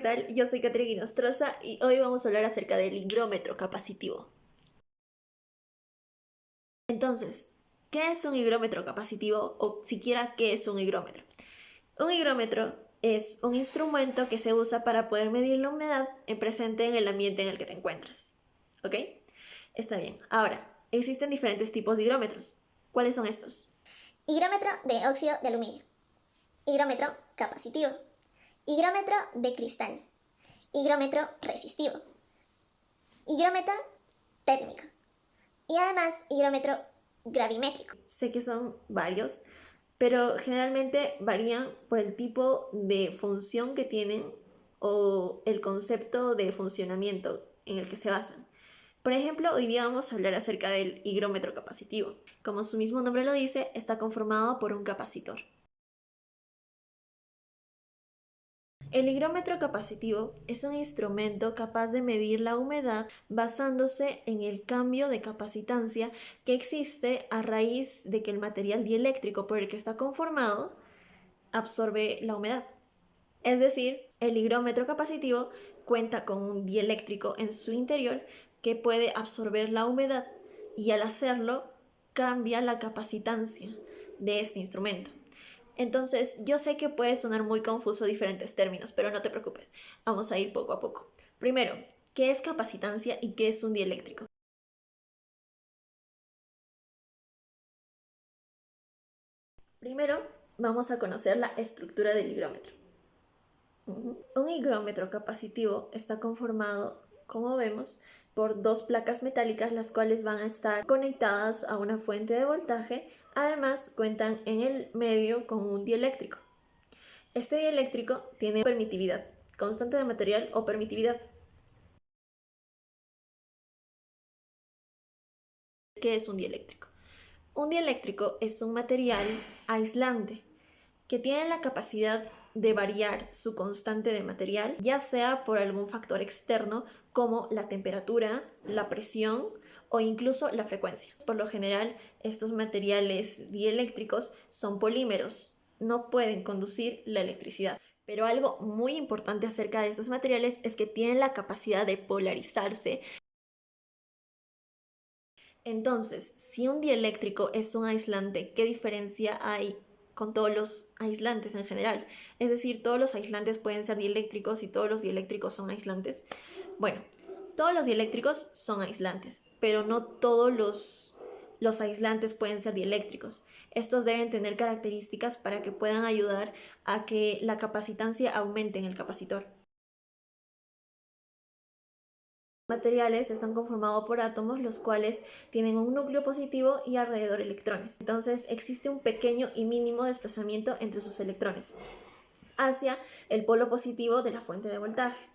tal? Yo soy Caterina Guinostroza y hoy vamos a hablar acerca del higrómetro capacitivo. Entonces, ¿qué es un higrómetro capacitivo o siquiera qué es un higrómetro? Un higrómetro es un instrumento que se usa para poder medir la humedad presente en el ambiente en el que te encuentras. ¿Ok? Está bien. Ahora, existen diferentes tipos de higrómetros. ¿Cuáles son estos? Higrómetro de óxido de aluminio. Higrómetro capacitivo. Higrómetro de cristal. Higrómetro resistivo. Higrómetro térmico. Y además higrómetro gravimétrico. Sé que son varios, pero generalmente varían por el tipo de función que tienen o el concepto de funcionamiento en el que se basan. Por ejemplo, hoy día vamos a hablar acerca del higrómetro capacitivo. Como su mismo nombre lo dice, está conformado por un capacitor. El higrómetro capacitivo es un instrumento capaz de medir la humedad basándose en el cambio de capacitancia que existe a raíz de que el material dieléctrico por el que está conformado absorbe la humedad. Es decir, el higrómetro capacitivo cuenta con un dieléctrico en su interior que puede absorber la humedad y al hacerlo cambia la capacitancia de este instrumento. Entonces, yo sé que puede sonar muy confuso diferentes términos, pero no te preocupes, vamos a ir poco a poco. Primero, ¿qué es capacitancia y qué es un dieléctrico? Primero, vamos a conocer la estructura del higrómetro. Un higrómetro capacitivo está conformado, como vemos, por dos placas metálicas las cuales van a estar conectadas a una fuente de voltaje. Además, cuentan en el medio con un dieléctrico. Este dieléctrico tiene permitividad, constante de material o permitividad. ¿Qué es un dieléctrico? Un dieléctrico es un material aislante que tiene la capacidad de variar su constante de material, ya sea por algún factor externo como la temperatura, la presión o incluso la frecuencia. Por lo general, estos materiales dieléctricos son polímeros, no pueden conducir la electricidad. Pero algo muy importante acerca de estos materiales es que tienen la capacidad de polarizarse. Entonces, si un dieléctrico es un aislante, ¿qué diferencia hay con todos los aislantes en general? Es decir, todos los aislantes pueden ser dieléctricos y todos los dieléctricos son aislantes. Bueno, todos los dieléctricos son aislantes, pero no todos los aislantes pueden ser dieléctricos. Estos deben tener características para que puedan ayudar a que la capacitancia aumente en el capacitor. Materiales están conformados por átomos los cuales tienen un núcleo positivo y alrededor electrones. Entonces existe un pequeño y mínimo desplazamiento entre sus electrones hacia el polo positivo de la fuente de voltaje.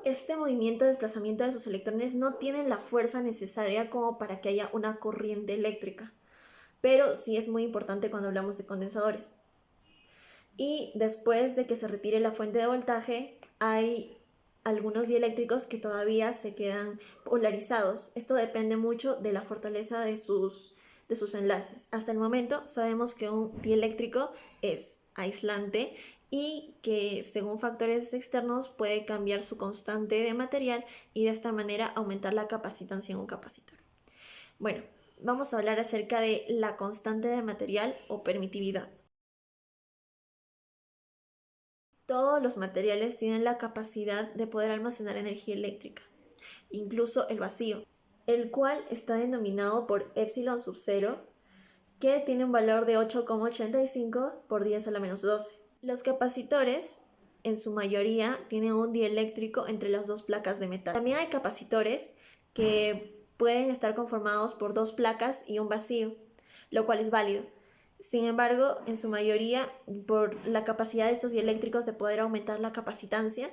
Este movimiento de desplazamiento de sus electrones no tiene la fuerza necesaria como para que haya una corriente eléctrica, pero sí es muy importante cuando hablamos de condensadores. Y después de que se retire la fuente de voltaje, hay algunos dieléctricos que todavía se quedan polarizados. Esto depende mucho de la fortaleza de sus enlaces. Hasta el momento sabemos que un dieléctrico es aislante y que según factores externos puede cambiar su constante de material y de esta manera aumentar la capacitancia en un capacitor. Bueno, vamos a hablar acerca de la constante de material o permitividad. Todos los materiales tienen la capacidad de poder almacenar energía eléctrica, incluso el vacío, el cual está denominado por epsilon sub 0, que tiene un valor de 8,85 por 10 a la menos 12. Los capacitores, en su mayoría, tienen un dieléctrico entre las dos placas de metal. También hay capacitores que pueden estar conformados por dos placas y un vacío, lo cual es válido. Sin embargo, en su mayoría, por la capacidad de estos dieléctricos de poder aumentar la capacitancia,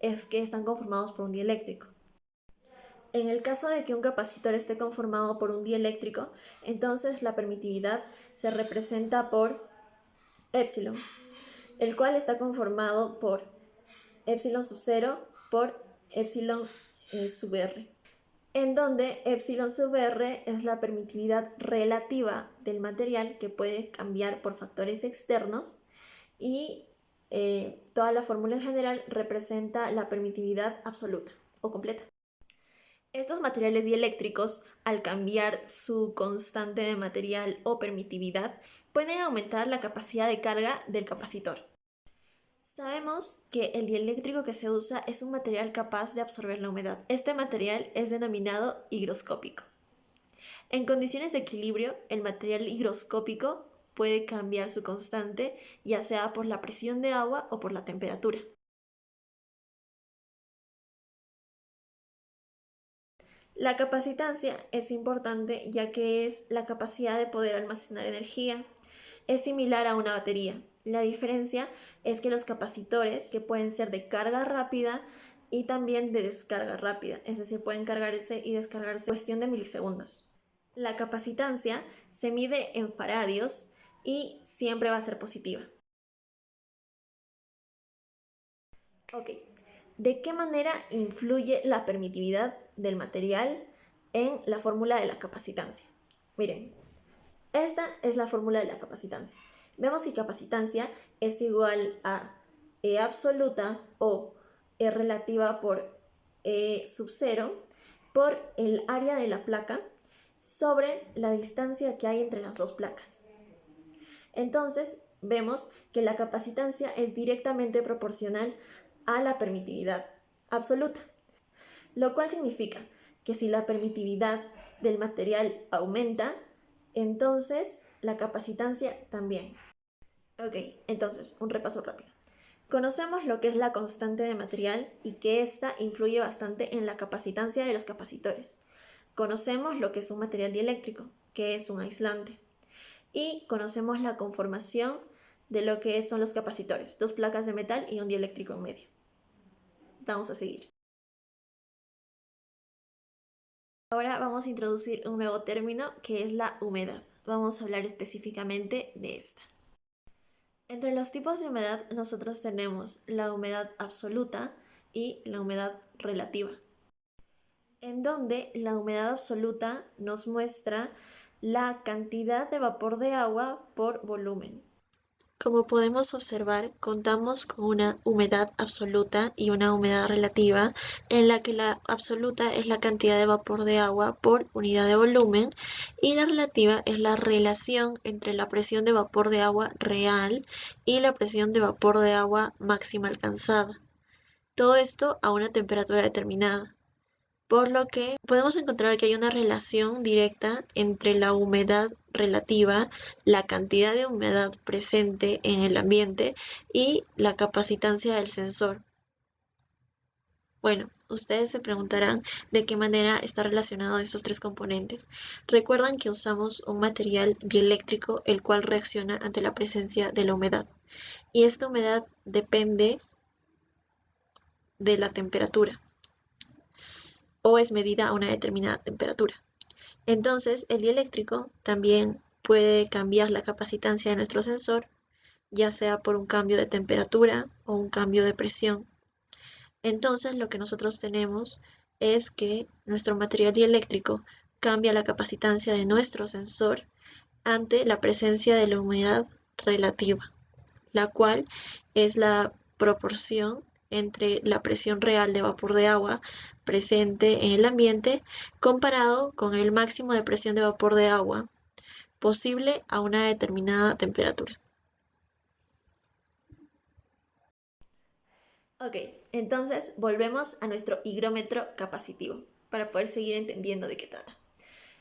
es que están conformados por un dieléctrico. En el caso de que un capacitor esté conformado por un dieléctrico, entonces la permitividad se representa por epsilon, el cual está conformado por epsilon sub 0 por epsilon sub r, en donde epsilon sub r es la permitividad relativa del material que puede cambiar por factores externos y toda la fórmula en general representa la permitividad absoluta o completa. Estos materiales dieléctricos, al cambiar su constante de material o permitividad, pueden aumentar la capacidad de carga del capacitor. Sabemos que el dieléctrico que se usa es un material capaz de absorber la humedad. Este material es denominado higroscópico. En condiciones de equilibrio, el material higroscópico puede cambiar su constante, ya sea por la presión de agua o por la temperatura. La capacitancia es importante ya que es la capacidad de poder almacenar energía. Es similar a una batería. La diferencia es que los capacitores, que pueden ser de carga rápida y también de descarga rápida, es decir, pueden cargarse y descargarse en cuestión de milisegundos. La capacitancia se mide en faradios y siempre va a ser positiva. Ok, ¿de qué manera influye la permitividad del material en la fórmula de la capacitancia? Miren, esta es la fórmula de la capacitancia. Vemos que capacitancia es igual a E absoluta o E relativa por E sub 0 por el área de la placa sobre la distancia que hay entre las dos placas. Entonces, vemos que la capacitancia es directamente proporcional a la permitividad absoluta, lo cual significa que si la permitividad del material aumenta, entonces la capacitancia también. Ok, entonces, un repaso rápido. Conocemos lo que es la constante de material y que ésta influye bastante en la capacitancia de los capacitores. Conocemos lo que es un material dieléctrico, que es un aislante. Y conocemos la conformación de lo que son los capacitores, dos placas de metal y un dieléctrico en medio. Vamos a seguir. Ahora vamos a introducir un nuevo término que es la humedad. Vamos a hablar específicamente de esta. Entre los tipos de humedad nosotros tenemos la humedad absoluta y la humedad relativa, en donde la humedad absoluta nos muestra la cantidad de vapor de agua por volumen. Como podemos observar, contamos con una humedad absoluta y una humedad relativa, en la que la absoluta es la cantidad de vapor de agua por unidad de volumen y la relativa es la relación entre la presión de vapor de agua real y la presión de vapor de agua máxima alcanzada. Todo esto a una temperatura determinada. Por lo que podemos encontrar que hay una relación directa entre la humedad relativa, la cantidad de humedad presente en el ambiente y la capacitancia del sensor. Bueno, ustedes se preguntarán de qué manera está relacionado estos tres componentes. Recuerdan que usamos un material dieléctrico el cual reacciona ante la presencia de la humedad. Y esta humedad depende de la temperatura o es medida a una determinada temperatura. Entonces, el dieléctrico también puede cambiar la capacitancia de nuestro sensor, ya sea por un cambio de temperatura o un cambio de presión. Entonces, lo que nosotros tenemos es que nuestro material dieléctrico cambia la capacitancia de nuestro sensor ante la presencia de la humedad relativa, la cual es la proporción entre la presión real de vapor de agua presente en el ambiente comparado con el máximo de presión de vapor de agua posible a una determinada temperatura. Ok, entonces volvemos a nuestro higrómetro capacitivo para poder seguir entendiendo de qué trata.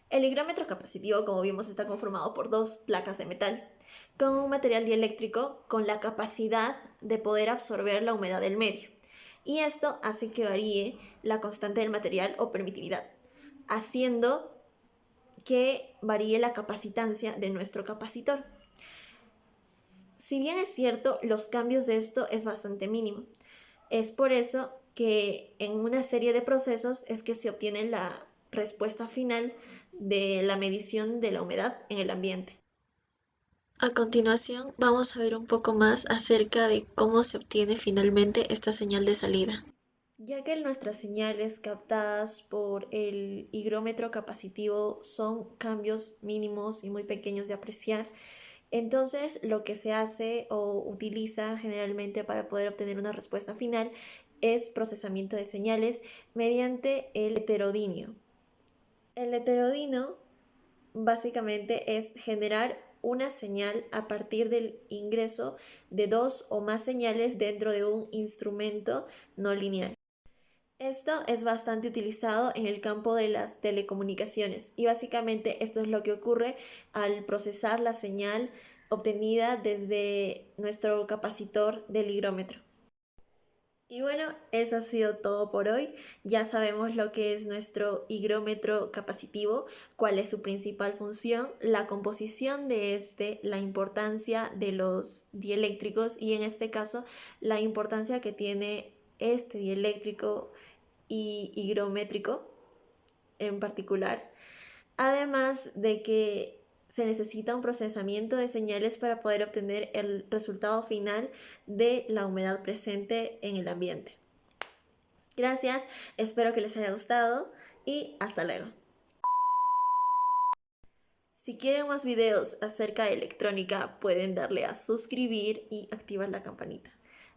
El higrómetro capacitivo, como vimos, está conformado por dos placas de metal con un material dieléctrico con la capacidad de poder absorber la humedad del medio. Y esto hace que varíe la constante del material o permitividad, haciendo que varíe la capacitancia de nuestro capacitor. Si bien es cierto, los cambios de esto es bastante mínimo. Es por eso que en una serie de procesos es que se obtiene la respuesta final de la medición de la humedad en el ambiente. A continuación, vamos a ver un poco más acerca de cómo se obtiene finalmente esta señal de salida. Ya que nuestras señales captadas por el higrómetro capacitivo son cambios mínimos y muy pequeños de apreciar, Entonces, lo que se hace o utiliza generalmente para poder obtener una respuesta final es procesamiento de señales mediante el heterodinio. El heterodino básicamente es generar una señal a partir del ingreso de dos o más señales dentro de un instrumento no lineal. Esto es bastante utilizado en el campo de las telecomunicaciones y básicamente esto es lo que ocurre al procesar la señal obtenida desde nuestro capacitor del higrómetro. Y bueno, eso ha sido todo por hoy. Ya sabemos lo que es nuestro higrómetro capacitivo, cuál es su principal función, la composición de este, la importancia de los dieléctricos y en este caso la importancia que tiene este dieléctrico y higrométrico en particular. Además de que se necesita un procesamiento de señales para poder obtener el resultado final de la humedad presente en el ambiente. Gracias, espero que les haya gustado y hasta luego. Si quieren más videos acerca de electrónica, pueden darle a suscribir y activar la campanita.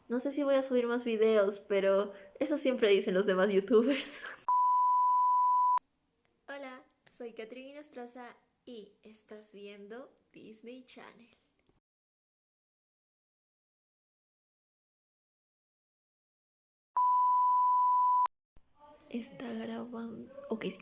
No sé si voy a subir más videos, pero eso siempre dicen los demás youtubers. Hola, soy Catrina Nostroza y estás viendo Disney Channel. Está grabando. Ok, sí.